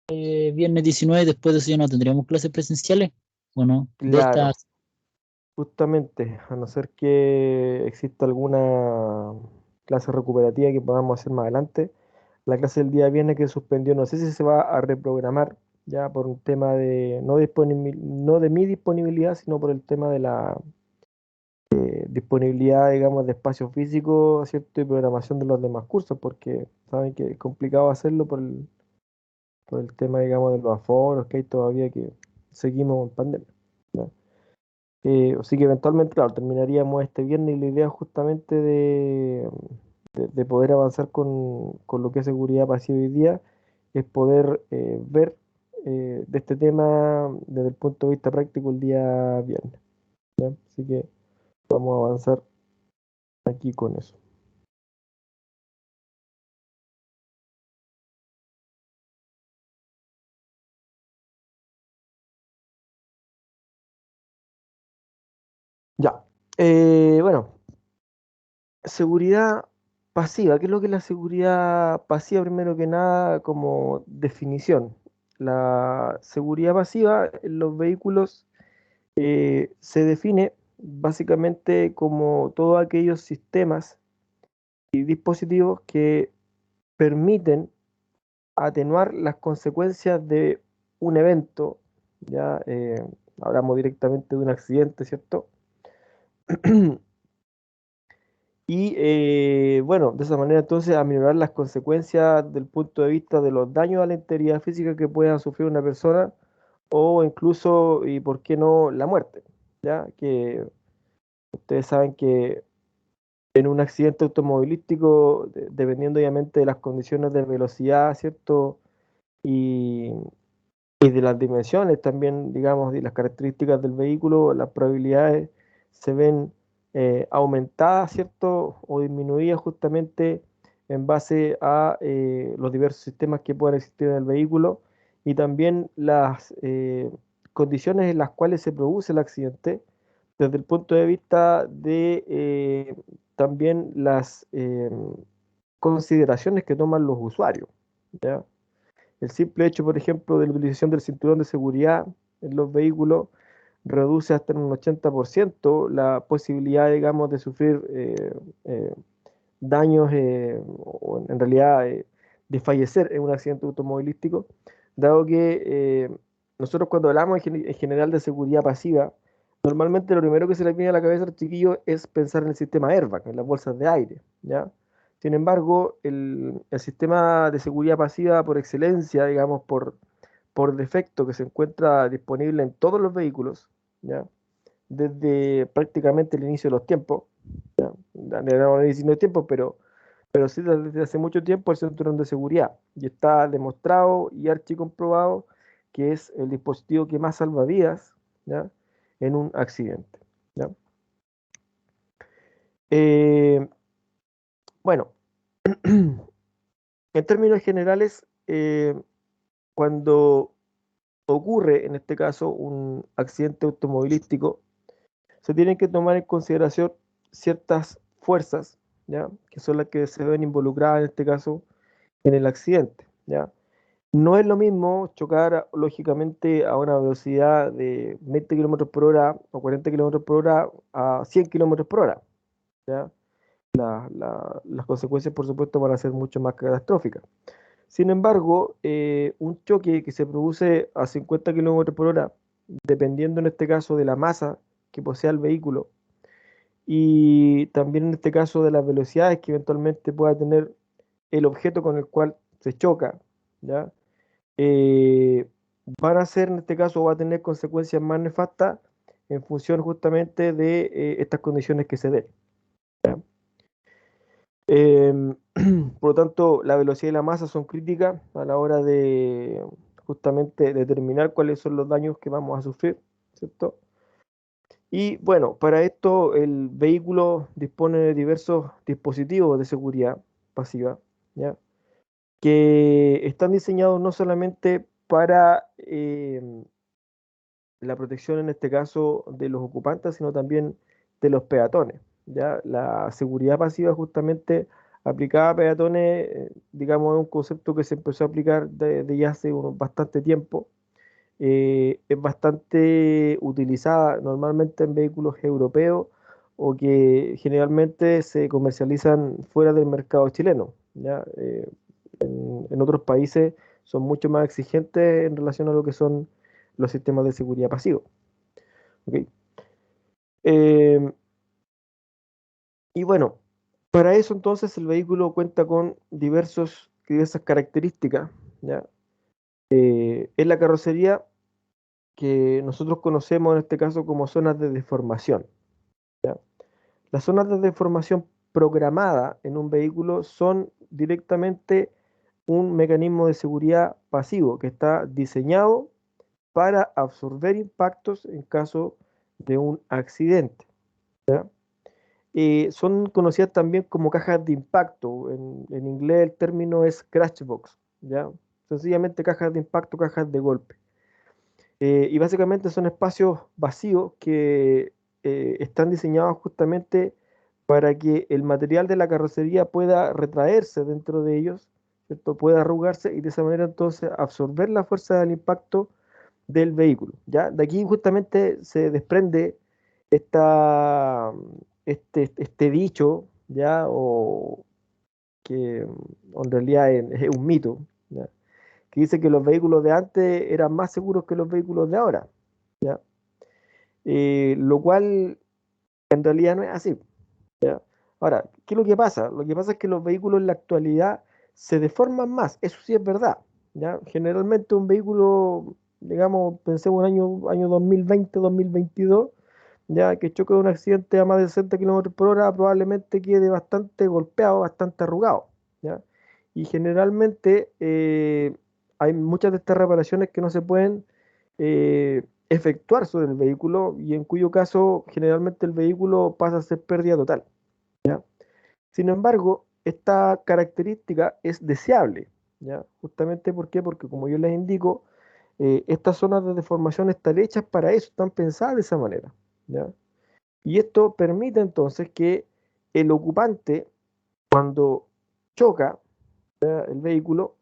viernes 19, después de eso ya no tendríamos clases presenciales, bueno, de Claro, estas, justamente, a no ser que exista alguna clase recuperativa que podamos hacer más adelante, la clase del día viernes que suspendió, no sé si se va a reprogramar ya por un tema de, no de mi disponibilidad, sino por el tema de la disponibilidad, digamos, de espacio físico, ¿cierto? Y programación de los demás cursos, porque saben que es complicado hacerlo por el tema, digamos, de los aforos que hay todavía que seguimos en pandemia. ¿Ya? Así que eventualmente, claro, terminaríamos este viernes y la idea justamente de poder avanzar con lo que es seguridad pasiva hoy día es poder ver de este tema desde el punto de vista práctico el día viernes. ¿Ya? Así que vamos a avanzar aquí con eso. Ya. Bueno, seguridad pasiva. ¿Qué es lo que es la seguridad pasiva? Primero que nada, como definición. La seguridad pasiva en los vehículos se define básicamente como todos aquellos sistemas y dispositivos que permiten atenuar las consecuencias de un evento. Ya hablamos directamente de un accidente, ¿cierto? Y bueno, de esa manera entonces aminorar las consecuencias del punto de vista de los daños a la integridad física que pueda sufrir una persona o incluso, y por qué no, la muerte. Ya que ustedes saben que en un accidente automovilístico, dependiendo obviamente de las condiciones de velocidad, ¿cierto? Y, y de las dimensiones también, digamos, y las características del vehículo, las probabilidades se ven aumentadas, ¿cierto? O disminuidas justamente en base a los diversos sistemas que puedan existir en el vehículo y también las condiciones en las cuales se produce el accidente desde el punto de vista de también las consideraciones que toman los usuarios, ¿ya? El simple hecho, por ejemplo, de la utilización del cinturón de seguridad en los vehículos reduce hasta en un 80% la posibilidad, digamos, de sufrir eh, daños o en realidad de fallecer en un accidente automovilístico, dado que nosotros cuando hablamos en general de seguridad pasiva, normalmente lo primero que se les viene a la cabeza al chiquillo es pensar en el sistema airbag, en las bolsas de aire, ¿ya? Sin embargo, el sistema de seguridad pasiva por excelencia, digamos, por defecto que se encuentra disponible en todos los vehículos, ¿ya? Desde prácticamente el inicio de los tiempos, ¿ya? No el inicio de los tiempos, pero sí desde hace mucho tiempo el cinturón de seguridad. Y está demostrado y archicomprobado que es el dispositivo que más salva vidas, ¿ya? En un accidente, ¿ya? Eh, bueno, en términos generales, cuando ocurre, en este caso, un accidente automovilístico, se tienen que tomar en consideración ciertas fuerzas, ¿ya? Que son las que se ven involucradas, en este caso, en el accidente, ¿ya? No es lo mismo chocar, lógicamente, a una velocidad de 20 kilómetros por hora o 40 kilómetros por hora a 100 kilómetros por hora, ¿ya? Las consecuencias, por supuesto, van a ser mucho más catastróficas. Sin embargo, un choque que se produce a 50 kilómetros por hora, dependiendo en este caso de la masa que posea el vehículo y también en este caso de las velocidades que eventualmente pueda tener el objeto con el cual se choca, ¿ya? Van a ser, en este caso, va a tener consecuencias más nefastas en función justamente de estas condiciones que se den. ¿Ya? Em, por lo tanto, la velocidad y la masa son críticas a la hora de justamente determinar cuáles son los daños que vamos a sufrir, ¿cierto? Y bueno, para esto el vehículo dispone de diversos dispositivos de seguridad pasiva, ¿ya? Que están diseñados no solamente para la protección, en este caso, de los ocupantes, sino también de los peatones, ¿ya? La seguridad pasiva justamente aplicada a peatones, digamos, es un concepto que se empezó a aplicar de ya hace bastante tiempo. Es bastante utilizada normalmente en vehículos europeos o que generalmente se comercializan fuera del mercado chileno, ¿ya? En otros países son mucho más exigentes en relación a lo que son los sistemas de seguridad pasivos. ¿Ok? Eh, y bueno, para eso entonces el vehículo cuenta con diversas características, ¿ya? En la carrocería que nosotros conocemos en este caso como zonas de deformación, ¿ya? Las zonas de deformación programada en un vehículo son directamente un mecanismo de seguridad pasivo que está diseñado para absorber impactos en caso de un accidente, ¿ya? Son conocidas también como cajas de impacto. En inglés el término es crash box, ¿ya? Sencillamente cajas de impacto, cajas de golpe. Y básicamente son espacios vacíos que están diseñados justamente para que el material de la carrocería pueda retraerse dentro de ellos, ¿cierto? Pueda arrugarse y de esa manera entonces absorber la fuerza del impacto del vehículo, ¿ya? De aquí justamente se desprende esta, este dicho, ¿ya? O que en realidad es un mito, ¿ya? Que dice que los vehículos de antes eran más seguros que los vehículos de ahora, ¿ya? Lo cual en realidad no es así, ¿ya? Ahora, ¿qué es lo que pasa? Lo que pasa es que los vehículos en la actualidad se deforman más, eso sí es verdad, ¿ya? Generalmente un vehículo, digamos, pensemos en año 2020, 2022, ya que choque de un accidente a más de 60 kilómetros por hora, probablemente quede bastante golpeado, bastante arrugado, ¿ya? Y generalmente hay muchas de estas reparaciones que no se pueden efectuar sobre el vehículo y en cuyo caso generalmente el vehículo pasa a ser pérdida total, ¿ya? Sin embargo, esta característica es deseable, ¿ya? Justamente ¿por qué? Porque como yo les indico, estas zonas de deformación están hechas para eso, están pensadas de esa manera, ¿ya? Y esto permite entonces que el ocupante, cuando choca, ¿ya? El vehículo,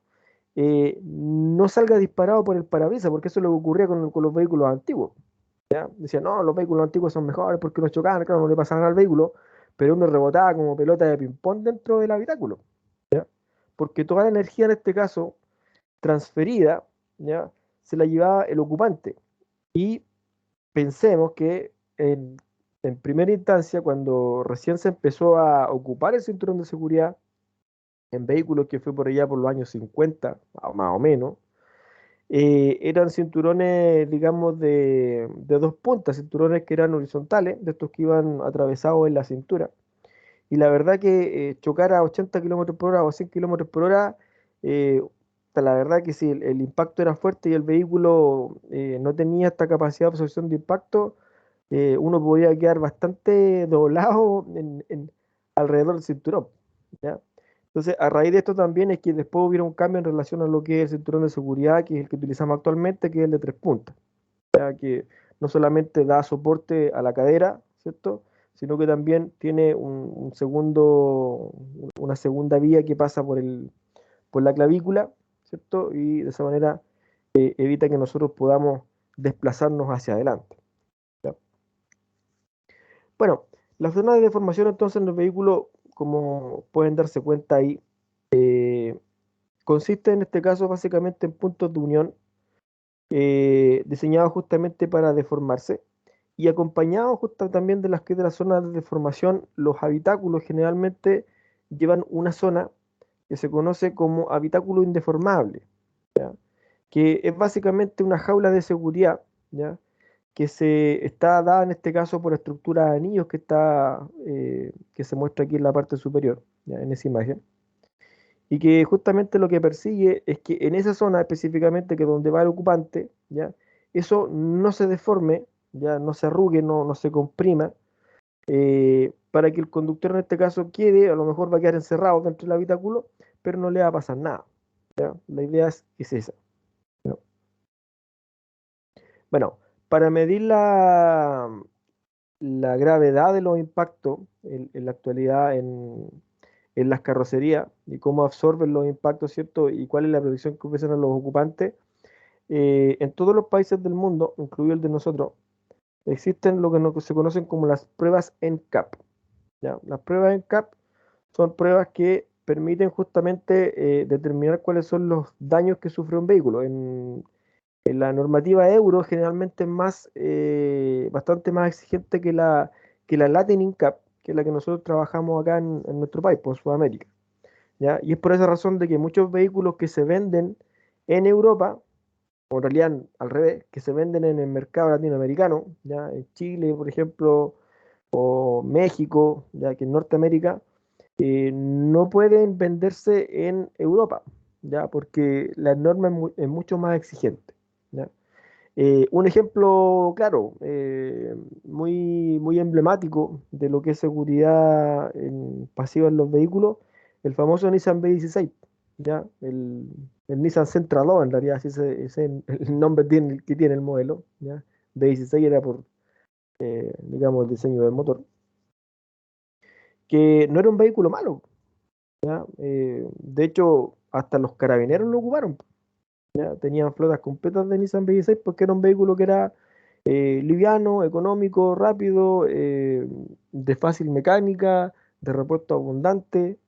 no salga disparado por el parabrisas, porque eso es lo que ocurría con los vehículos antiguos, ¿ya? Decían, no, los vehículos antiguos son mejores porque no chocaban, claro, no le pasaban al vehículo, pero uno rebotaba como pelota de ping-pong dentro del habitáculo, ¿ya? Porque toda la energía en este caso transferida, ¿ya? Se la llevaba el ocupante. Y pensemos que en primera instancia, cuando recién se empezó a ocupar el cinturón de seguridad en vehículos que fue por allá por los años 50, más o menos, eran cinturones, digamos, de dos puntas, cinturones que eran horizontales, de estos que iban atravesados en la cintura. Y la verdad que chocar a 80 kilómetros por hora o 100 kilómetros por hora, eh, la verdad que si el impacto era fuerte y el vehículo no tenía esta capacidad de absorción de impacto, uno podía quedar bastante doblado alrededor del cinturón, ¿ya? Entonces, a raíz de esto también es que después hubiera un cambio en relación a lo que es el cinturón de seguridad, que es el que utilizamos actualmente, que es el de tres puntas, ya que no solamente da soporte a la cadera, ¿cierto? Sino que también tiene una segunda vía que pasa por la clavícula, ¿cierto? Y de esa manera evita que nosotros podamos desplazarnos hacia adelante, ¿ya? Bueno, las zonas de deformación entonces en los vehículos, como pueden darse cuenta ahí, eh, consiste en este caso básicamente en puntos de unión diseñados justamente para deformarse y acompañados justo también de las que de las zonas de deformación, los habitáculos generalmente llevan una zona que se conoce como habitáculo indeformable, ¿ya? Que es básicamente una jaula de seguridad, ¿ya? Que se está dada en este caso por estructura de anillos que se muestra aquí en la parte superior, ¿ya? En esa imagen. Y que justamente lo que persigue es que en esa zona específicamente, que es donde va el ocupante, ¿ya? Eso no se deforme, ya no se arrugue, no se comprima, para que el conductor en este caso quede, a lo mejor va a quedar encerrado dentro del habitáculo, pero no le va a pasar nada, ¿ya? La idea es esa, ¿no? Bueno, para medir la gravedad de los impactos en la actualidad en las carrocerías y cómo absorben los impactos, ¿cierto? Y cuál es la protección que ofrecen a los ocupantes. En todos los países del mundo, incluido el de nosotros, existen lo que se conocen como las pruebas NCAP, ¿ya? Las pruebas NCAP son pruebas que permiten justamente determinar cuáles son los daños que sufre un vehículo. En la normativa euro generalmente es bastante más exigente que la Latin NCAP, que es la que nosotros trabajamos acá en nuestro país, por Sudamérica, ¿ya? Y es por esa razón de que muchos vehículos que se venden en Europa, o en realidad al revés, que se venden en el mercado latinoamericano, ya en Chile, por ejemplo, o México, ya que en Norteamérica, no pueden venderse en Europa, ya porque la norma es mucho más exigente, ¿ya? Un ejemplo claro, muy emblemático de lo que es seguridad pasiva en los vehículos, el famoso Nissan B16, ¿ya? El Nissan Sentra 2, en realidad, así ese es el nombre que tiene el modelo, ¿ya? B16 era por, digamos, el diseño del motor, que no era un vehículo malo, ¿ya? De hecho, hasta los carabineros lo ocuparon, ¿ya? Tenían flotas completas de Nissan B16 porque era un vehículo que era liviano, económico, rápido, de fácil mecánica, de repuesto abundante,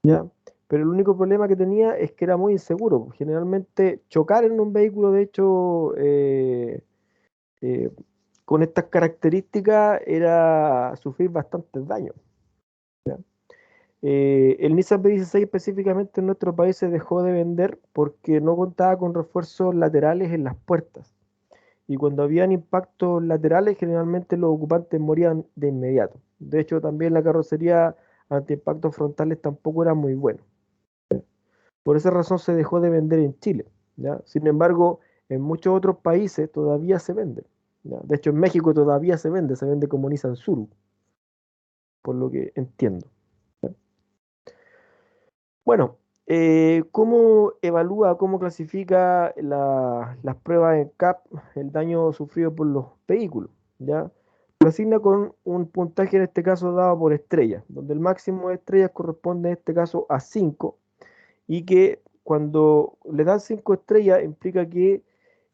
¿ya? Pero el único problema que tenía es que era muy inseguro. Generalmente chocar en un vehículo, de hecho, eh, con estas características era sufrir bastantes daños, ¿ya? El Nissan B16 específicamente en nuestro país se dejó de vender porque no contaba con refuerzos laterales en las puertas. Y cuando habían impactos laterales, generalmente los ocupantes morían de inmediato. De hecho, también la carrocería ante impactos frontales tampoco era muy buena. Por esa razón se dejó de vender en Chile, ¿ya? Sin embargo, en muchos otros países todavía se vende, ¿ya? De hecho, en México todavía se vende como Nissan Suru, por lo que entiendo. Bueno, ¿cómo evalúa, cómo clasifica las pruebas en CAP el daño sufrido por los vehículos? ¿Ya? Lo asigna con un puntaje en este caso dado por estrellas, donde el máximo de estrellas corresponde en este caso a 5 y que cuando le dan 5 estrellas implica que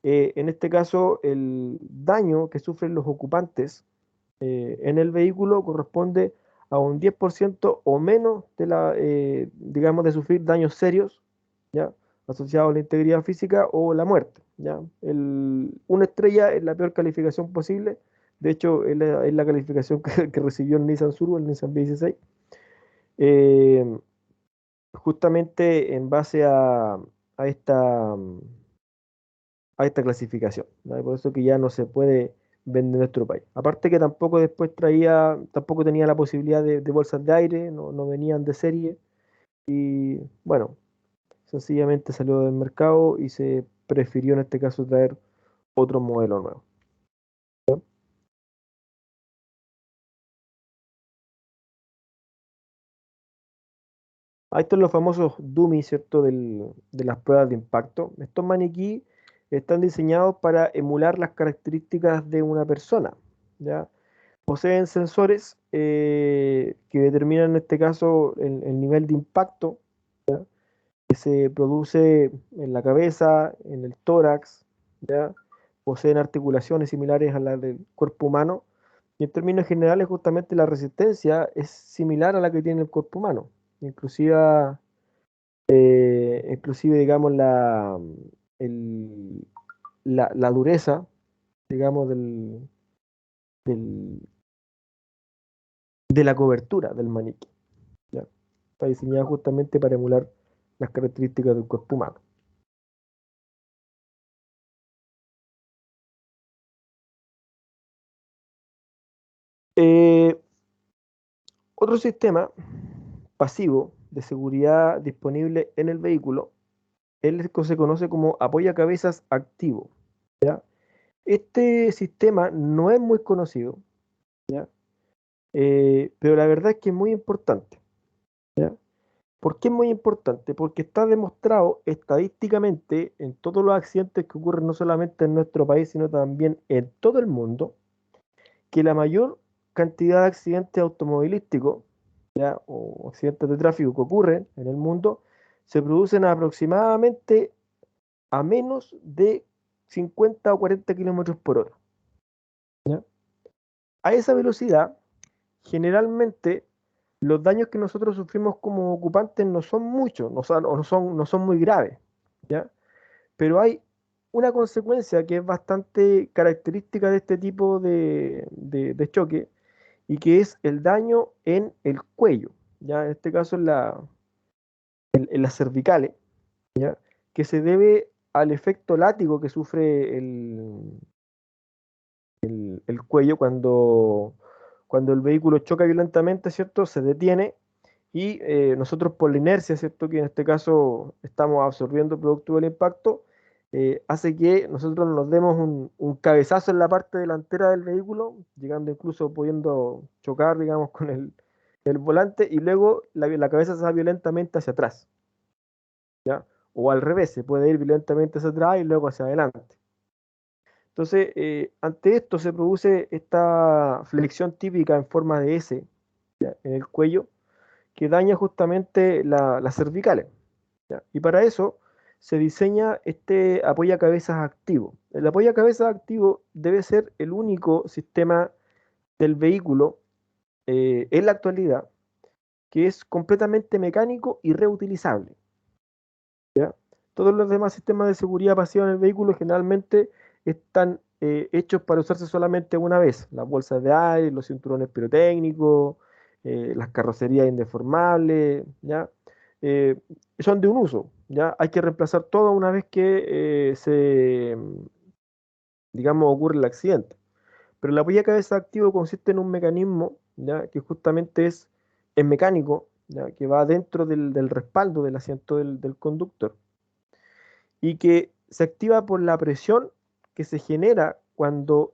en este caso el daño que sufren los ocupantes en el vehículo corresponde a un 10% o menos digamos, de sufrir daños serios, ¿ya? Asociados a la integridad física o la muerte, ¿ya? Una estrella es la peor calificación posible. De hecho, es la calificación que recibió el Nissan Suru, el Nissan B16, eh, justamente en base a esta, a esta clasificación, ¿vale? Por eso que ya no se puede vender en nuestro país. Aparte que tampoco después tampoco tenía la posibilidad de bolsas de aire, no venían de serie y bueno, sencillamente salió del mercado y se prefirió en este caso traer otro modelo nuevo. Ahí están los famosos dummies, ¿cierto? De las pruebas de impacto. Estos maniquí están diseñados para emular las características de una persona, ¿ya? Poseen sensores que determinan en este caso el nivel de impacto que se produce en la cabeza, en el tórax, ¿ya? Poseen articulaciones similares a las del cuerpo humano y en términos generales justamente la resistencia es similar a la que tiene el cuerpo humano, inclusive, inclusive digamos el- la dureza, digamos, del- de la cobertura del maniquí, ¿ya? Está diseñada justamente para emular las características del cuerpo humano. Eh, Otro sistema pasivo de seguridad disponible en el vehículo es el que se conoce como apoyacabezas activo, ¿ya? Este sistema no es muy conocido, ¿ya? Pero la verdad es que es muy importante, ¿ya? ¿Por qué es muy importante? Porque está demostrado estadísticamente en todos los accidentes que ocurren no solamente en nuestro país, sino también en todo el mundo, que la mayor cantidad de accidentes automovilísticos ¿ya? O accidentes de tráfico que ocurren en el mundo, se producen aproximadamente a menos de 50 o 40 kilómetros por hora. ¿Ya? A esa velocidad, generalmente, los daños que nosotros sufrimos como ocupantes no son muchos, no son muy graves, ¿ya? Pero hay una consecuencia que es bastante característica de este tipo de choque, y que es el daño en el cuello, ¿ya? En este caso en las cervicales, ¿ya? Que se debe al efecto látigo que sufre el cuello cuando el vehículo choca violentamente, ¿cierto? Se detiene y nosotros por la inercia, ¿cierto? Que en este caso estamos absorbiendo producto del impacto, hace que nosotros nos demos un cabezazo en la parte delantera del vehículo, llegando incluso pudiendo chocar, digamos, con el volante, y luego la cabeza se va violentamente hacia atrás, ¿ya? O al revés, se puede ir violentamente hacia atrás y luego hacia adelante. Entonces, ante esto se produce esta flexión típica en forma de S, ¿ya? En el cuello, que daña justamente las cervicales, ¿ya? Y para eso se diseña este apoyacabezas activo. El apoyacabezas activo debe ser el único sistema del vehículo en la actualidad que es completamente mecánico y reutilizable, ¿ya? Todos los demás sistemas de seguridad pasiva en el vehículo generalmente están hechos para usarse solamente una vez. Las bolsas de aire, los cinturones pirotécnicos, las carrocerías indeformables, ¿ya? Eh, Son de un uso, ¿ya? Hay que reemplazar todo una vez que digamos, ocurre el accidente. Pero el apoyacabezas activo consiste en un mecanismo, ¿ya? Que justamente es mecánico, ¿ya? Que va dentro del respaldo del asiento del conductor y que se activa por la presión que se genera cuando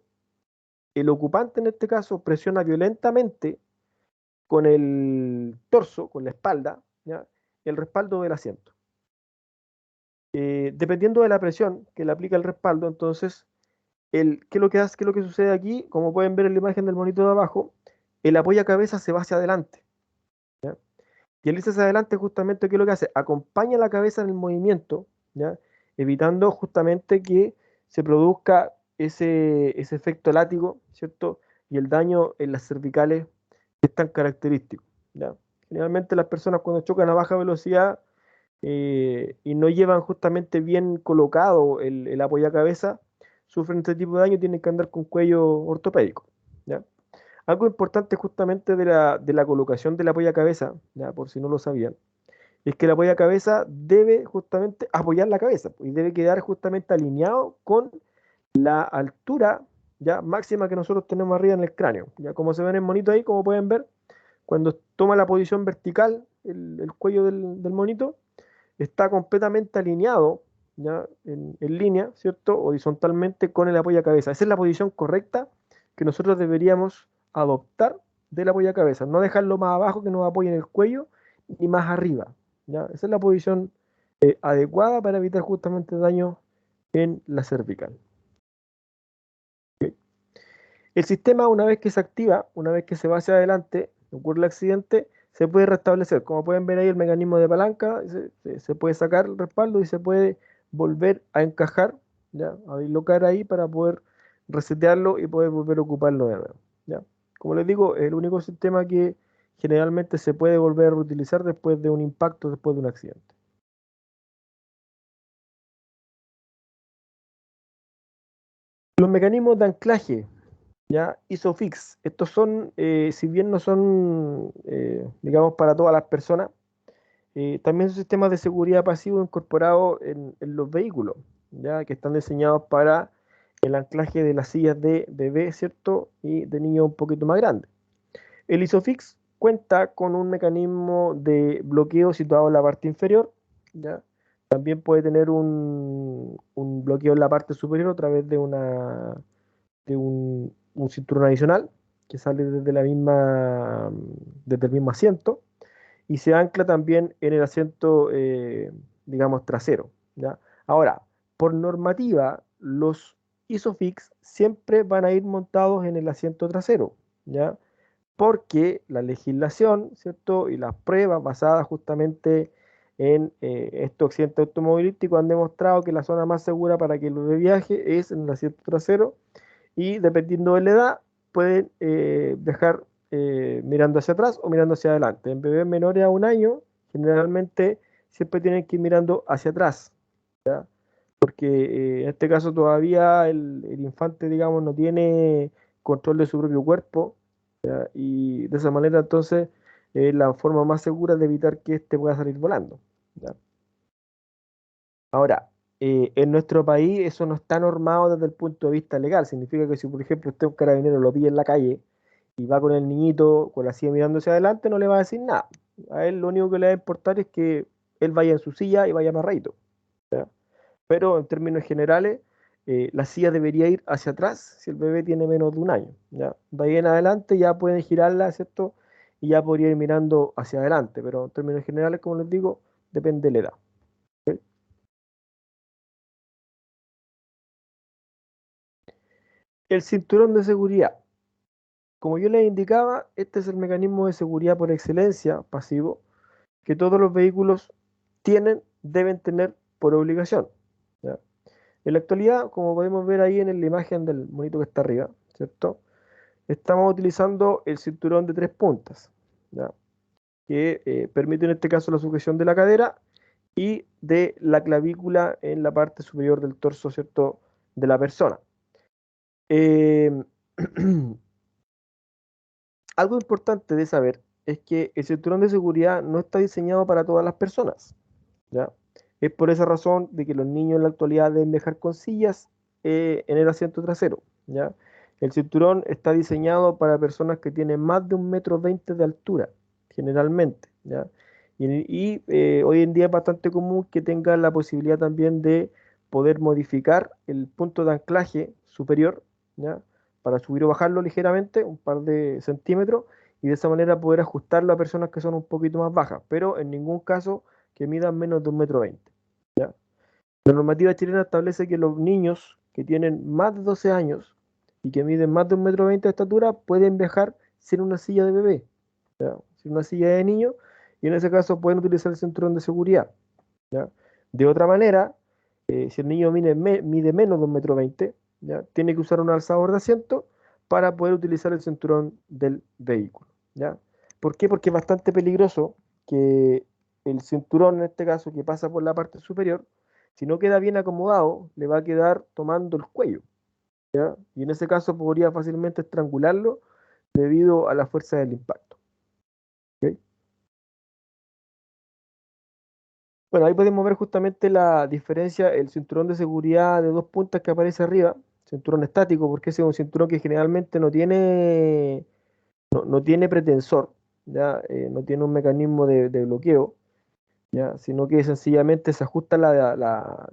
el ocupante, en este caso, presiona violentamente con el torso, con la espalda, ¿ya? El respaldo del asiento. Dependiendo de la presión que le aplica el respaldo, entonces, ¿qué es lo que hace, qué es lo que sucede aquí? Como pueden ver en la imagen del monitor de abajo, el apoyacabezas se va hacia adelante, ¿ya? Y el irse hacia adelante, justamente, ¿qué es lo que hace? Acompaña la cabeza en el movimiento, ¿ya? Evitando justamente que se produzca ese efecto látigo, ¿cierto? Y el daño en las cervicales que es tan característico, ¿ya? Generalmente las personas cuando chocan a baja velocidad y no llevan justamente bien colocado el apoyacabezas, sufren este tipo de daño y tienen que andar con cuello ortopédico, ¿ya? Algo importante justamente de la colocación del apoyacabezas, ya por si no lo sabían, es que el apoyacabezas debe justamente apoyar la cabeza y debe quedar justamente alineado con la altura ya máxima que nosotros tenemos arriba en el cráneo. Ya como se ve en el monito ahí, como pueden ver, cuando toma la posición vertical, el cuello del monito está completamente alineado ya en línea, ¿cierto? Horizontalmente con el apoyacabezas. Esa es la posición correcta que nosotros deberíamos adoptar del apoyacabezas. No dejarlo más abajo que nos apoye en el cuello ni más arriba, ¿ya? Esa es la posición adecuada para evitar justamente daño en la cervical. ¿Ok? El sistema, una vez que se activa, una vez que se va hacia adelante, ocurre el accidente, se puede restablecer. Como pueden ver ahí, el mecanismo de palanca, se puede sacar el respaldo y se puede volver a encajar, ¿ya? A dislocar ahí para poder resetearlo y poder volver a ocuparlo de nuevo, ¿ya? Como les digo, es el único sistema que generalmente se puede volver a reutilizar después de un impacto, después de un accidente. Los mecanismos de anclaje, ¿ya? ISOFIX. Estos son, si bien no son, digamos, para todas las personas, también son sistemas de seguridad pasivo incorporados en los vehículos, ¿ya? Que están diseñados para el anclaje de las sillas de bebé, ¿cierto? Y de niños un poquito más grandes. El ISOFIX cuenta con un mecanismo de bloqueo situado en la parte inferior, ¿ya? También puede tener un bloqueo en la parte superior a través de un cinturón adicional que sale desde el mismo asiento y se ancla también en el asiento, digamos, trasero, ¿ya? Ahora, por normativa, los ISOFIX siempre van a ir montados en el asiento trasero, ¿ya? porque la legislación, ¿cierto? Y las pruebas basadas justamente en estos accidentes automovilísticos han demostrado que la zona más segura para que el bebé viaje es en el asiento trasero y dependiendo de la edad pueden dejar mirando hacia atrás o mirando hacia adelante. En bebés menores a 1 año, generalmente siempre tienen que ir mirando hacia atrás, ¿ya? Porque en este caso todavía el infante, digamos, no tiene control de su propio cuerpo, ¿ya? Y de esa manera entonces es la forma más segura de evitar que éste pueda salir volando, ¿ya? Ahora, en nuestro país eso no está normado desde el punto de vista legal. Significa que si, por ejemplo, usted un carabinero lo pilla en la calle y va con el niñito con la silla mirando hacia adelante, no le va a decir nada. A él lo único que le va a importar es que él vaya en su silla y vaya amarradito, ¿ya? Pero en términos generales, la silla debería ir hacia atrás si el bebé tiene menos de 1 año, ¿ya? De ahí en adelante ya pueden girarla, ¿cierto? Y ya podría ir mirando hacia adelante, pero en términos generales, como les digo, depende de la edad. ¿Ok? El cinturón de seguridad. Como yo les indicaba, este es el mecanismo de seguridad por excelencia, pasivo, que todos los vehículos tienen, deben tener por obligación, ¿ya? En la actualidad, como podemos ver ahí en la imagen del monito que está arriba, ¿cierto? Estamos utilizando el cinturón de 3 puntas, ¿ya? Que permite en este caso la sujeción de la cadera y de la clavícula en la parte superior del torso, ¿cierto? De la persona. Eh, Algo importante de saber es que el cinturón de seguridad no está diseñado para todas las personas, ¿ya? Es por esa razón de que los niños en la actualidad deben viajar con sillas en el asiento trasero, ¿ya? El cinturón está diseñado para personas que tienen más de 1,20 m de altura, generalmente, ¿ya? Hoy en día es bastante común que tengan la posibilidad también de poder modificar el punto de anclaje superior, ¿ya? Para subir o bajarlo ligeramente, un par de centímetros, y de esa manera poder ajustarlo a personas que son un poquito más bajas, pero en ningún caso que midan menos de 1,20 m, ¿ya? La normativa chilena establece que los niños que tienen más de 12 años y que miden más de 1,20 m de estatura pueden viajar sin una silla de bebé, ¿ya? Sin una silla de niño, y en ese caso pueden utilizar el cinturón de seguridad, ¿ya? De otra manera, si el niño mide menos de 1,20 m, ¿ya? Tiene que usar un alzador de asiento para poder utilizar el cinturón del vehículo, ¿ya? ¿Por qué? Porque es bastante peligroso que el cinturón, en este caso, que pasa por la parte superior, si no queda bien acomodado, le va a quedar tomando el cuello, ¿ya? Y en ese caso podría fácilmente estrangularlo debido a la fuerza del impacto, ¿ok? Bueno, ahí podemos ver justamente la diferencia, el cinturón de seguridad de 2 puntas que aparece arriba, cinturón estático, porque ese es un cinturón que generalmente no tiene pretensor, ¿ya? No tiene un mecanismo de bloqueo, ¿ya? Sino que sencillamente se ajusta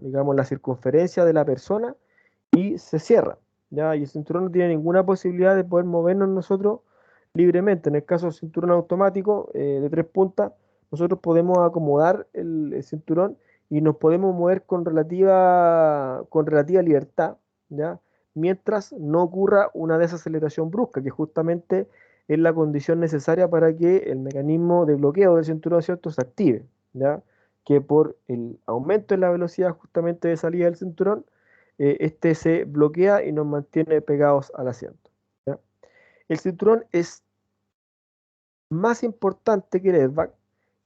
digamos, la circunferencia de la persona y se cierra, ¿ya? Y el cinturón no tiene ninguna posibilidad de poder movernos nosotros libremente. En el caso del cinturón automático de 3 puntas, nosotros podemos acomodar el cinturón y nos podemos mover con relativa libertad, ¿ya? Mientras no ocurra una desaceleración brusca, que justamente es la condición necesaria para que el mecanismo de bloqueo del cinturón, ¿cierto?, se active, ¿ya? Que por el aumento en la velocidad justamente de salida del cinturón, este se bloquea y nos mantiene pegados al asiento, ¿ya? El cinturón es más importante que el airbag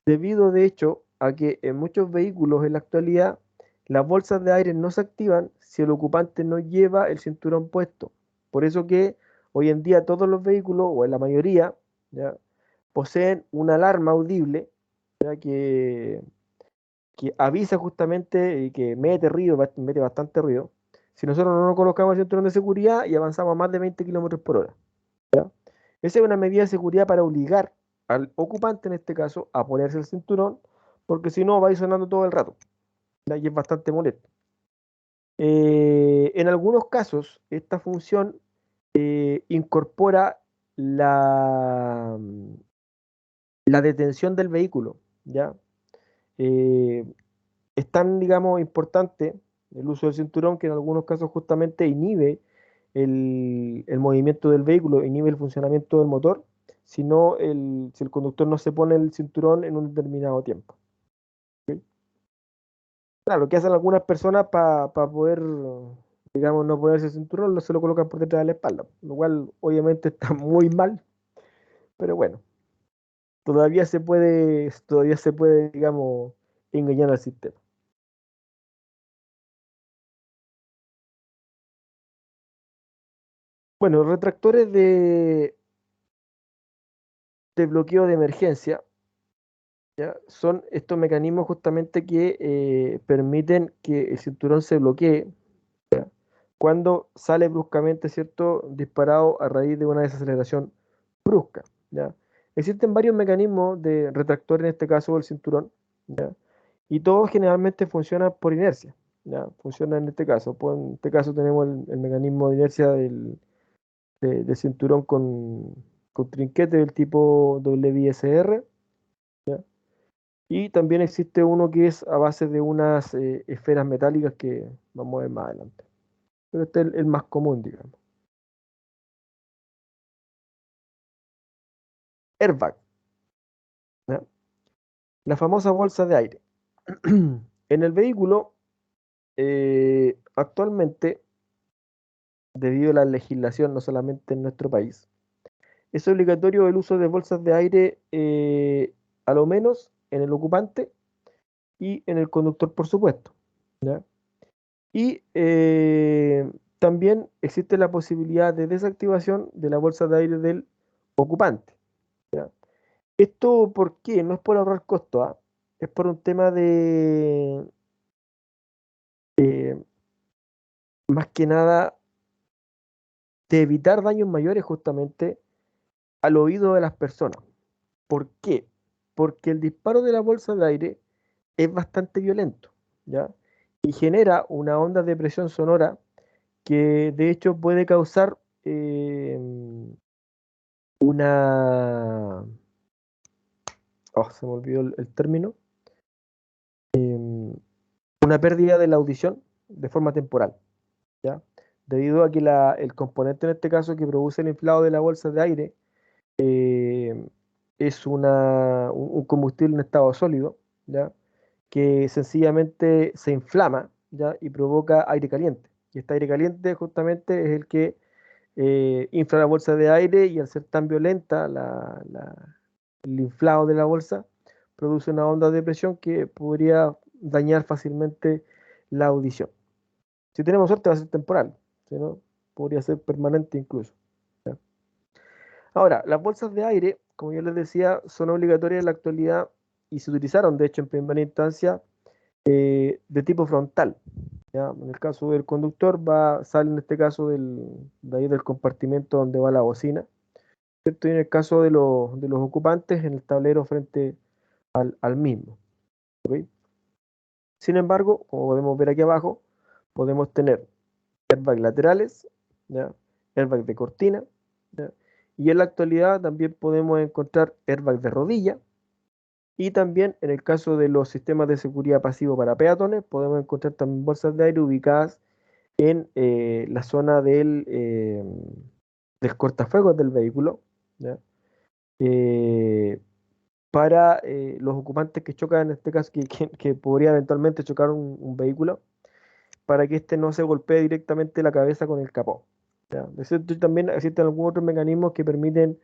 debido de hecho a que en muchos vehículos en la actualidad las bolsas de aire no se activan si el ocupante no lleva el cinturón puesto. Por eso que hoy en día todos los vehículos, o en la mayoría, ¿ya?, poseen una alarma audible, ¿ya?, que avisa justamente y que mete ruido, mete bastante ruido, si nosotros no nos colocamos el cinturón de seguridad y avanzamos a más de 20 kilómetros por hora, ¿ya? Esa es una medida de seguridad para obligar al ocupante, en este caso, a ponerse el cinturón, porque si no va a ir sonando todo el rato, ¿ya? Y es bastante molesto. En algunos casos, esta función incorpora la, la detención del vehículo, ¿ya? Eh, es tan, digamos, importante el uso del cinturón que en algunos casos justamente inhibe el movimiento del vehículo, inhibe el funcionamiento del motor, si el conductor no se pone el cinturón en un determinado tiempo. ¿Ok? Claro, lo que hacen algunas personas para poder, digamos, no ponerse el cinturón, se lo colocan por detrás de la espalda, lo cual obviamente está muy mal, pero bueno, todavía se puede, digamos, engañar al sistema. Bueno, retractores de bloqueo de emergencia, ¿ya? Son estos mecanismos justamente que permiten que el cinturón se bloquee cuando sale bruscamente, ¿cierto? Disparado a raíz de una desaceleración brusca, ¿ya? Existen varios mecanismos de retractor, en este caso del cinturón, ¿ya? Y todos generalmente funcionan por inercia, ¿ya? Funciona en este caso. Pues en este caso tenemos el mecanismo de inercia del cinturón con trinquete del tipo WSR, ¿ya? Y también existe uno que es a base de unas esferas metálicas que vamos a ver más adelante. Pero este es el más común, digamos. Airbag, ¿ya? La famosa bolsa de aire. En el vehículo, actualmente, debido a la legislación, no solamente en nuestro país, es obligatorio el uso de bolsas de aire, a lo menos en el ocupante y en el conductor, por supuesto, ¿ya? Y también existe la posibilidad de desactivación de la bolsa de aire del ocupante, ¿ya? Esto, ¿por qué? No es por ahorrar costo, ¿ah? Es por un tema eh, más que nada, de evitar daños mayores justamente al oído de las personas. ¿Por qué? Porque el disparo de la bolsa de aire es bastante violento, ¿ya? Y genera una onda de presión sonora que de hecho puede causar una... Oh, se me olvidó el término. Una pérdida de la audición de forma temporal, ¿ya? Debido a que el componente en este caso que produce el inflado de la bolsa de aire eh, es un combustible en estado sólido, ¿ya? Que sencillamente se inflama, ¿ya? Y provoca aire caliente. Y este aire caliente justamente es el que infla la bolsa de aire y al ser tan violenta el inflado de la bolsa produce una onda de presión que podría dañar fácilmente la audición. Si tenemos suerte va a ser temporal, si no, podría ser permanente incluso, ¿ya? Ahora, las bolsas de aire, como yo les decía, son obligatorias en la actualidad y se utilizaron, de hecho, en primera instancia, de tipo frontal, ¿ya? En el caso del conductor, sale en este caso de ahí del compartimento donde va la bocina, ¿cierto? Y en el caso de los ocupantes, en el tablero frente al mismo, ¿ok? Sin embargo, como podemos ver aquí abajo, podemos tener airbags laterales, ¿ya? Airbag de cortina, ¿ya? Y en la actualidad también podemos encontrar airbag de rodilla. Y también en el caso de los sistemas de seguridad pasivo para peatones, podemos encontrar también bolsas de aire ubicadas en la zona del cortafuegos del vehículo, ¿ya? Eh, para los ocupantes que chocan, en este caso, que podría eventualmente chocar un vehículo, para que éste no se golpee directamente la cabeza con el capó, ¿ya? De cierto, también existen algunos otros mecanismos que permiten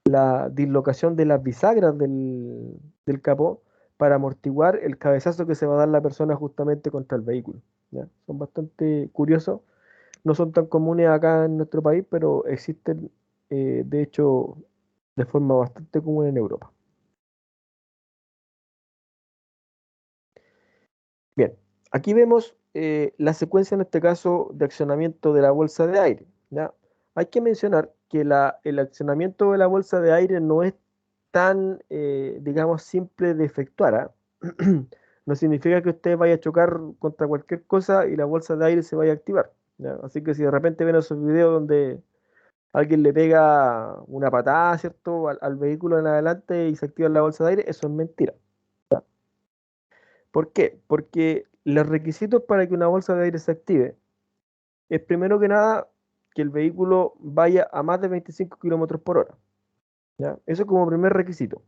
la dislocación de las bisagras del capó para amortiguar el cabezazo que se va a dar la persona justamente contra el vehículo, ¿ya? Son bastante curiosos, no son tan comunes acá en nuestro país, pero existen, de hecho, de forma bastante común en Europa. Bien, aquí vemos la secuencia en este caso de accionamiento de la bolsa de aire, ¿ya? Hay que mencionar que el accionamiento de la bolsa de aire no es tan, digamos, simple de efectuar, ¿ah? No significa que usted vaya a chocar contra cualquier cosa y la bolsa de aire se vaya a activar, ¿ya? Así que si de repente ven esos videos donde alguien le pega una patada, ¿cierto?, al vehículo en adelante y se activa la bolsa de aire, eso es mentira. ¿Por qué? Porque los requisitos para que una bolsa de aire se active es primero que nada que el vehículo vaya a más de 25 kilómetros por hora, ¿ya? Eso como primer requisito,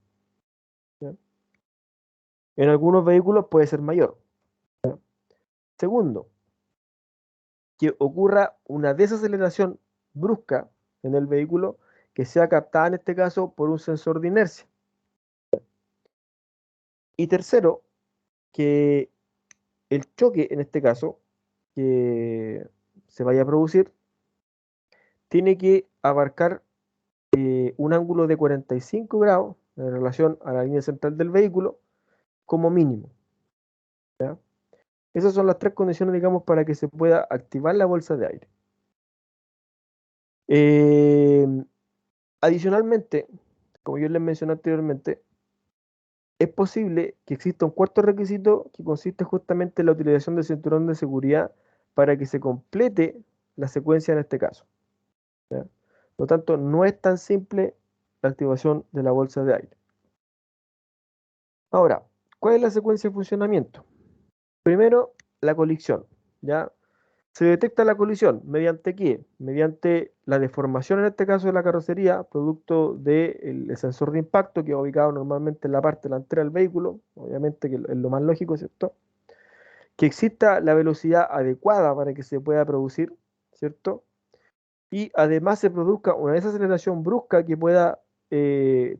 ¿ya? En algunos vehículos puede ser mayor. ¿Ya? Segundo, que ocurra una desaceleración brusca en el vehículo que sea captada en este caso por un sensor de inercia. Y tercero, que el choque en este caso que se vaya a producir tiene que abarcar un ángulo de 45 grados en relación a la línea central del vehículo como mínimo, ¿ya? Esas son las tres condiciones, digamos, para que se pueda activar la bolsa de aire. Eh, Adicionalmente, como yo les mencioné anteriormente, es posible que exista un cuarto requisito que consiste justamente en la utilización del cinturón de seguridad para que se complete la secuencia en este caso, ¿ya? Por lo tanto, no es tan simple la activación de la bolsa de aire. Ahora, ¿cuál es la secuencia de funcionamiento? Primero, la colisión, ¿ya? Se detecta la colisión, ¿mediante qué? Mediante la deformación, en este caso de la carrocería, producto del sensor de impacto que es ubicado normalmente en la parte delantera del vehículo, obviamente que es lo más lógico, ¿cierto? Que exista la velocidad adecuada para que se pueda producir, ¿cierto? Y además se produzca una desaceleración brusca que pueda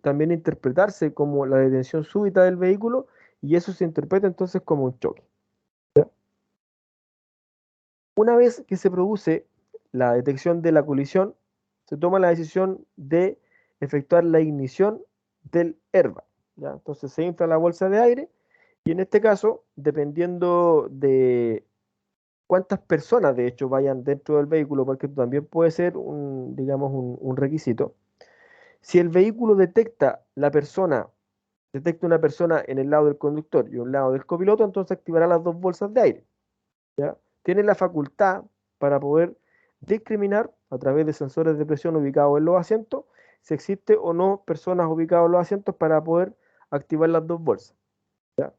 también interpretarse como la detención súbita del vehículo y eso se interpreta entonces como un choque, ¿ya? Una vez que se produce la detección de la colisión, se toma la decisión de efectuar la ignición del airbag, ¿ya? Entonces se infla la bolsa de aire y en este caso, dependiendo de cuántas personas de hecho vayan dentro del vehículo, porque esto también puede ser un, digamos, un requisito. Si el vehículo detecta una persona en el lado del conductor y un lado del copiloto, entonces activará las dos bolsas de aire, ¿ya? Tiene la facultad para poder discriminar a través de sensores de presión ubicados en los asientos si existe o no personas ubicadas en los asientos para poder activar las dos bolsas, ¿ya?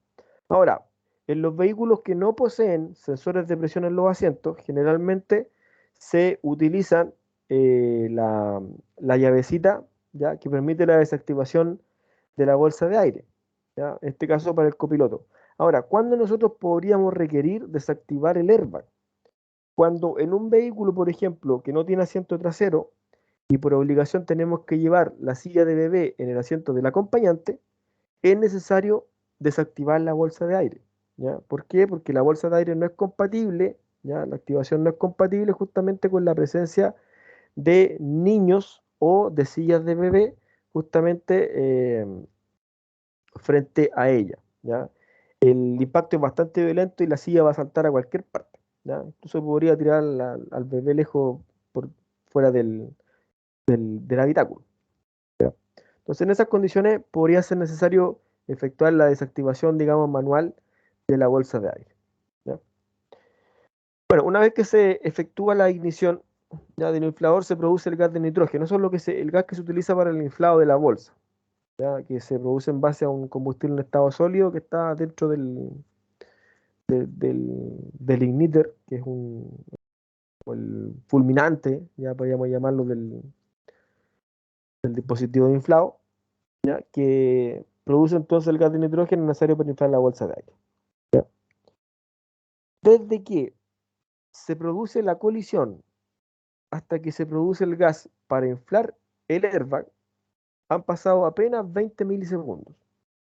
Ahora, en los vehículos que no poseen sensores de presión en los asientos, generalmente se utilizan la llavecita, ¿ya? Que permite la desactivación de la bolsa de aire, ¿ya? En este caso para el copiloto. Ahora, ¿cuándo nosotros podríamos requerir desactivar el airbag? Cuando en un vehículo, por ejemplo, que no tiene asiento trasero y por obligación tenemos que llevar la silla de bebé en el asiento del acompañante, es necesario desactivar la bolsa de aire, ¿ya? ¿Por qué? Porque la bolsa de aire no es compatible, ¿ya? La activación no es compatible justamente con la presencia de niños o de sillas de bebé justamente frente a ella, ¿ya? El impacto es bastante violento y la silla va a saltar a cualquier parte, ¿ya? Incluso podría tirar al bebé lejos por fuera del habitáculo, ¿ya? Entonces, en esas condiciones podría ser necesario efectuar la desactivación, digamos, manual de la bolsa de aire, ¿ya? Bueno, una vez que se efectúa la ignición, ya, del inflador, se produce el gas de nitrógeno. Eso es el gas que se utiliza para el inflado de la bolsa, ¿ya? Que se produce en base a un combustible en estado sólido que está dentro del igniter, que es o el fulminante, ya podríamos llamarlo, del dispositivo de inflado, ¿ya? Que produce entonces el gas de nitrógeno necesario para inflar la bolsa de aire, ¿ya? Desde que se produce la colisión hasta que se produce el gas para inflar el airbag, han pasado apenas 20 milisegundos,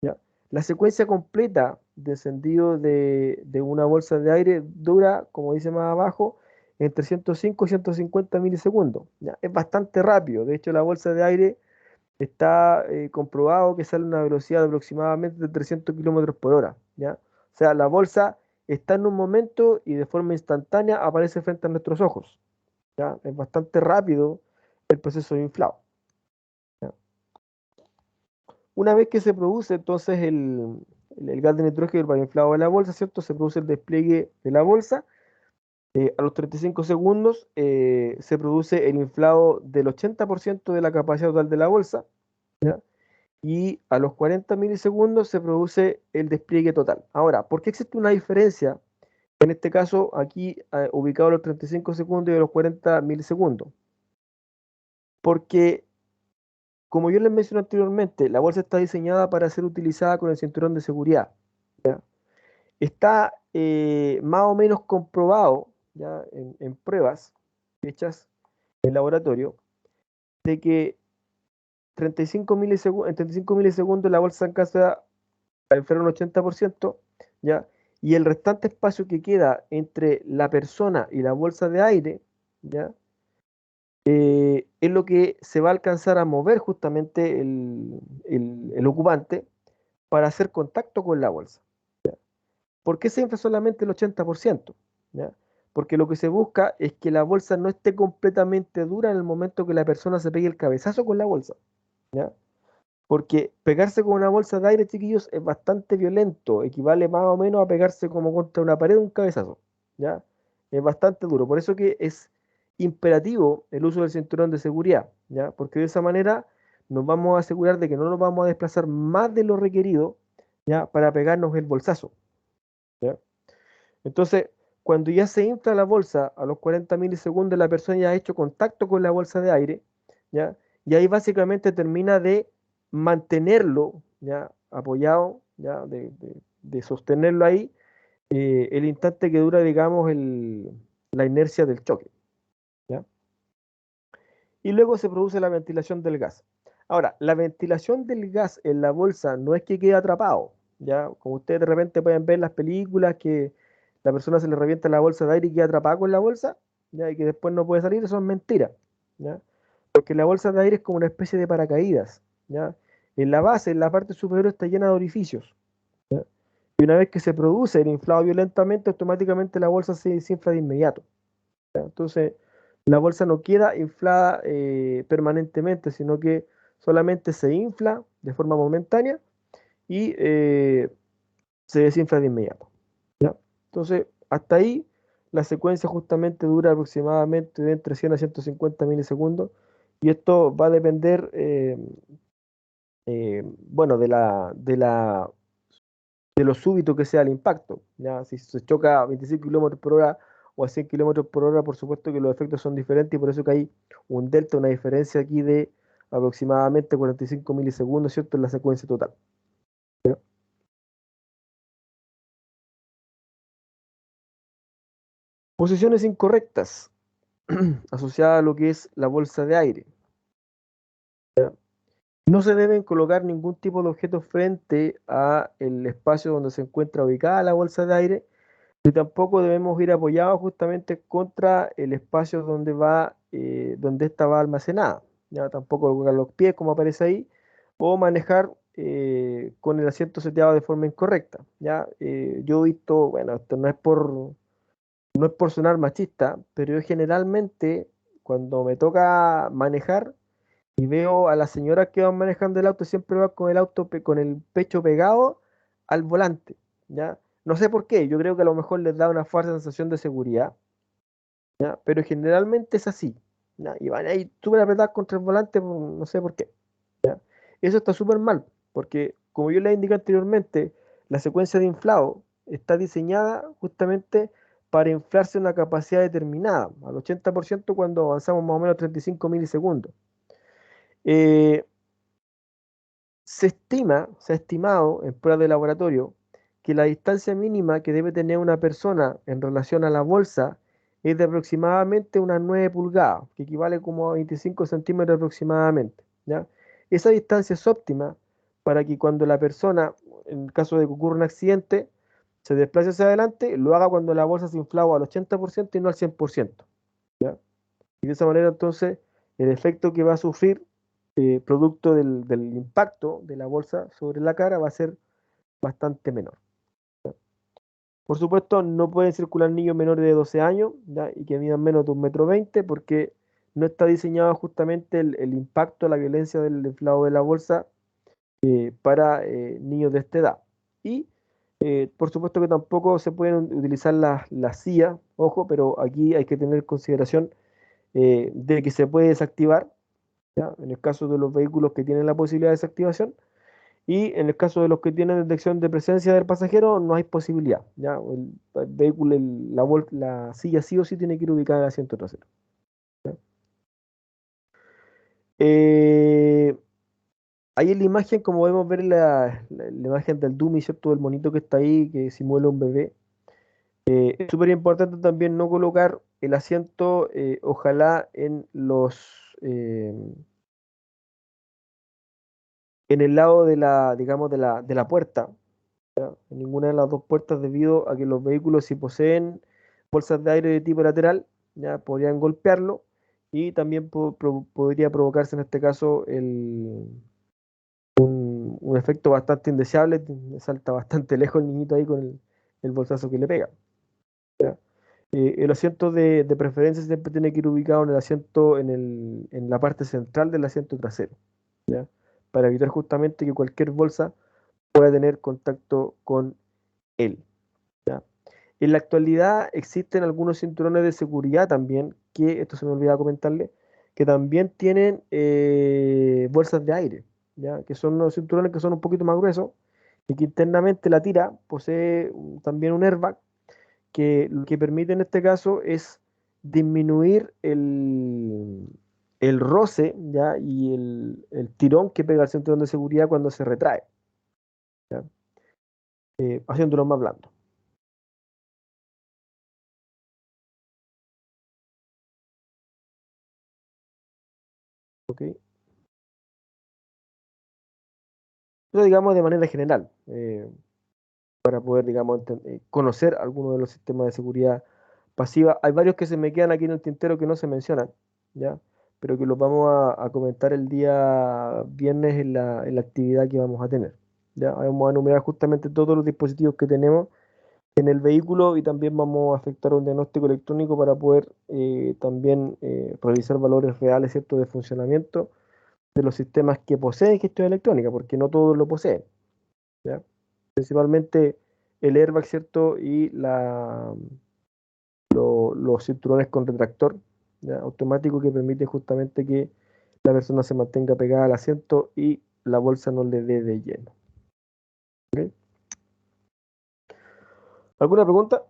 ¿ya? La secuencia completa de encendido de una bolsa de aire dura, como dice más abajo, entre 105 y 150 milisegundos, ¿ya? Es bastante rápido. De hecho, la bolsa de aire está comprobado que sale a una velocidad de aproximadamente de 300 kilómetros por hora, ¿ya? O sea, la bolsa está en un momento y de forma instantánea aparece frente a nuestros ojos, ¿ya? Es bastante rápido el proceso de inflado, ¿ya? Una vez que se produce entonces el gas de nitrógeno para el inflado de la bolsa, ¿cierto? Se produce el despliegue de la bolsa. A los 35 segundos se produce el inflado del 80% de la capacidad total de la bolsa, ¿ya? Y a los 40 milisegundos se produce el despliegue total. Ahora, ¿por qué existe una diferencia? En este caso, aquí ubicado a los 35 segundos y a los 40 milisegundos. Porque como yo les mencioné anteriormente, la bolsa está diseñada para ser utilizada con el cinturón de seguridad. ¿Ya? Está más o menos comprobado, ¿ya? En pruebas hechas en laboratorio, de que 35 milisegundos la bolsa alcanza a enfriar un 80%, ¿ya? Y el restante espacio que queda entre la persona y la bolsa de aire, ¿ya? Es lo que se va a alcanzar a mover justamente el ocupante para hacer contacto con la bolsa. ¿Por qué se infla solamente el 80%? ¿Ya? Porque lo que se busca es que la bolsa no esté completamente dura en el momento que la persona se pegue el cabezazo con la bolsa. ¿Ya? Porque pegarse con una bolsa de aire, chiquillos, es bastante violento, equivale más o menos a pegarse como contra una pared un cabezazo. ¿Ya? Es bastante duro. Por eso que es imperativo el uso del cinturón de seguridad, ¿ya? Porque de esa manera nos vamos a asegurar de que no nos vamos a desplazar más de lo requerido, ¿ya? Para pegarnos el bolsazo. ¿Ya? Entonces, cuando ya se infla la bolsa a los 40 milisegundos, la persona ya ha hecho contacto con la bolsa de aire, ¿ya? Y ahí básicamente termina de mantenerlo, ¿ya? Apoyado, ¿ya? De sostenerlo ahí el instante que dura, digamos, la inercia del choque, ¿ya? Y luego se produce la ventilación del gas. Ahora, la ventilación del gas en la bolsa no es que quede atrapado, ¿ya? Como ustedes de repente pueden ver en las películas que la persona se le revienta la bolsa de aire y queda atrapada con la bolsa, ¿ya? Y que después no puede salir, eso es mentira, ¿ya? Porque la bolsa de aire es como una especie de paracaídas, ¿ya? En la base, en la parte superior, está llena de orificios, ¿ya? Y una vez que se produce el inflado violentamente, automáticamente la bolsa se desinfla de inmediato, ¿ya? Entonces, la bolsa no queda inflada permanentemente, sino que solamente se infla de forma momentánea y se desinfla de inmediato, ¿ya? Entonces, hasta ahí la secuencia justamente dura aproximadamente de entre 100 a 150 milisegundos y esto va a depender, bueno, de lo súbito que sea el impacto, ¿ya? Si se choca a 25 kilómetros por hora o a 100 kilómetros por hora, por supuesto que los efectos son diferentes y por eso que hay un delta, una diferencia aquí de aproximadamente 45 milisegundos, ¿cierto? En la secuencia total, ¿ya? Posiciones incorrectas asociadas a lo que es la bolsa de aire. No se deben colocar ningún tipo de objeto frente a el espacio donde se encuentra ubicada la bolsa de aire y tampoco debemos ir apoyados justamente contra el espacio donde va, donde esta va almacenada. Ya tampoco colocar los pies como aparece ahí o manejar con el asiento seteado de forma incorrecta. Ya yo he visto, bueno, esto no es por sonar machista, pero yo generalmente cuando me toca manejar y veo a las señoras que van manejando el auto, siempre van con el auto con el pecho pegado al volante, ¿ya? No sé por qué, yo creo que a lo mejor les da una falsa sensación de seguridad, ¿ya? Pero generalmente es así, ¿ya? Y van ahí súper apretadas contra el volante, no sé por qué, ¿ya? Eso está súper mal, porque como yo les indiqué anteriormente, la secuencia de inflado está diseñada justamente para inflarse a una capacidad determinada, al 80% cuando avanzamos más o menos 35 milisegundos. Eh, se ha estimado en pruebas de laboratorio que la distancia mínima que debe tener una persona en relación a la bolsa es de aproximadamente unas 9 pulgadas, que equivale como a 25 centímetros aproximadamente, ¿ya? Esa distancia es óptima para que cuando la persona, en caso de que ocurra un accidente, se desplace hacia adelante, lo haga cuando la bolsa se inflaba al 80% y no al 100%, ¿ya? Y de esa manera entonces el efecto que va a sufrir producto del impacto de la bolsa sobre la cara va a ser bastante menor. Por supuesto, no pueden circular niños menores de 12 años, ¿ya? Y que midan menos de 1,20 m porque no está diseñado justamente el impacto, la violencia del inflado de la bolsa para niños de esta edad. Y por supuesto que tampoco se pueden utilizar las sillas, ojo, pero aquí hay que tener consideración de que se puede desactivar, ¿ya? En el caso de los vehículos que tienen la posibilidad de desactivación, y en el caso de los que tienen detección de presencia del pasajero, no hay posibilidad, ¿ya? El vehículo, la silla sí o sí tiene que ir ubicada en el asiento trasero, ¿ya? Eh, Ahí en la imagen, como podemos ver la imagen del dummy, ¿cierto? Del monito que está ahí, que simula un bebé. Es súper importante también no colocar el asiento, ojalá en el lado de la, digamos, de la puerta, en ninguna de las dos puertas, debido a que los vehículos, si poseen bolsas de aire de tipo lateral, ya podrían golpearlo, y también podría provocarse en este caso un efecto bastante indeseable. Salta bastante lejos el niñito ahí con el bolsazo que le pega. ¿Ya? El asiento de preferencia siempre tiene que ir ubicado en el asiento, en la parte central del asiento trasero, ¿ya? Para evitar justamente que cualquier bolsa pueda tener contacto con él. ¿Ya? En la actualidad existen algunos cinturones de seguridad también, que esto se me olvidaba comentarle, que también tienen bolsas de aire, ¿ya? Que son unos cinturones que son un poquito más gruesos, y que internamente la tira posee también un airbag, que lo que permite en este caso es disminuir el roce, ¿ya? Y el tirón que pega el cinturón de seguridad cuando se retrae, ¿ya? Haciéndolo más blando. ¿Ok? Eso, digamos, de manera general, para poder, digamos, conocer algunos de los sistemas de seguridad pasiva. Hay varios que se me quedan aquí en el tintero que no se mencionan, ¿ya? Pero que los vamos a comentar el día viernes en la actividad que vamos a tener, ¿ya? Vamos a enumerar justamente todos los dispositivos que tenemos en el vehículo, y también vamos a efectuar un diagnóstico electrónico para poder también realizar valores reales, ¿cierto?, de funcionamiento de los sistemas que poseen gestión electrónica, porque no todos lo poseen, ¿ya? Principalmente el airbag, ¿cierto? Y los cinturones con retractor, ¿ya? Automático, que permite justamente que la persona se mantenga pegada al asiento y la bolsa no le dé de lleno. ¿Ok? ¿Alguna pregunta?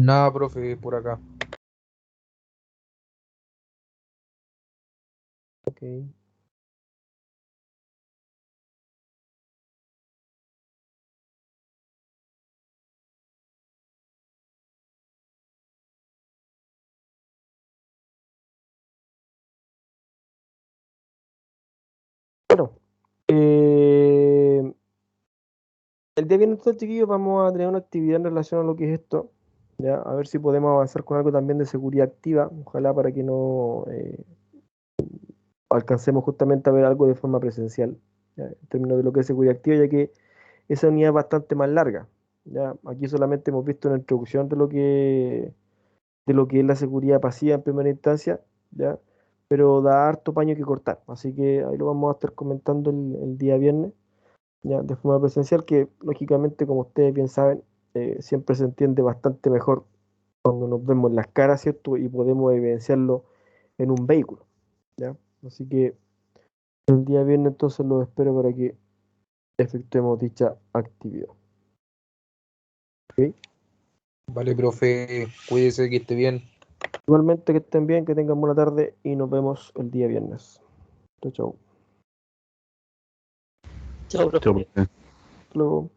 Nada, profe, por acá. Ok. Bueno, el día viernes, entonces, chiquillos, vamos a tener una actividad en relación a lo que es esto, ¿ya? A ver si podemos avanzar con algo también de seguridad activa, ojalá, para que no alcancemos justamente a ver algo de forma presencial, ¿ya? En términos de lo que es seguridad activa, ya que esa unidad es bastante más larga, ¿ya? Aquí solamente hemos visto una introducción de lo que es la seguridad pasiva en primera instancia, ¿ya? Pero da harto paño que cortar, así que ahí lo vamos a estar comentando el día viernes, ¿ya? De forma presencial, que lógicamente, como ustedes bien saben, siempre se entiende bastante mejor cuando nos vemos las caras, ¿cierto? Y podemos evidenciarlo en un vehículo, ¿ya? Así que el día viernes entonces los espero para que efectuemos dicha actividad. ¿Ok? Vale, profe, cuídese, que esté bien. Igualmente, que estén bien, que tengan buena tarde, y nos vemos el día viernes. Chao, chao. Chao, profe. Hasta luego.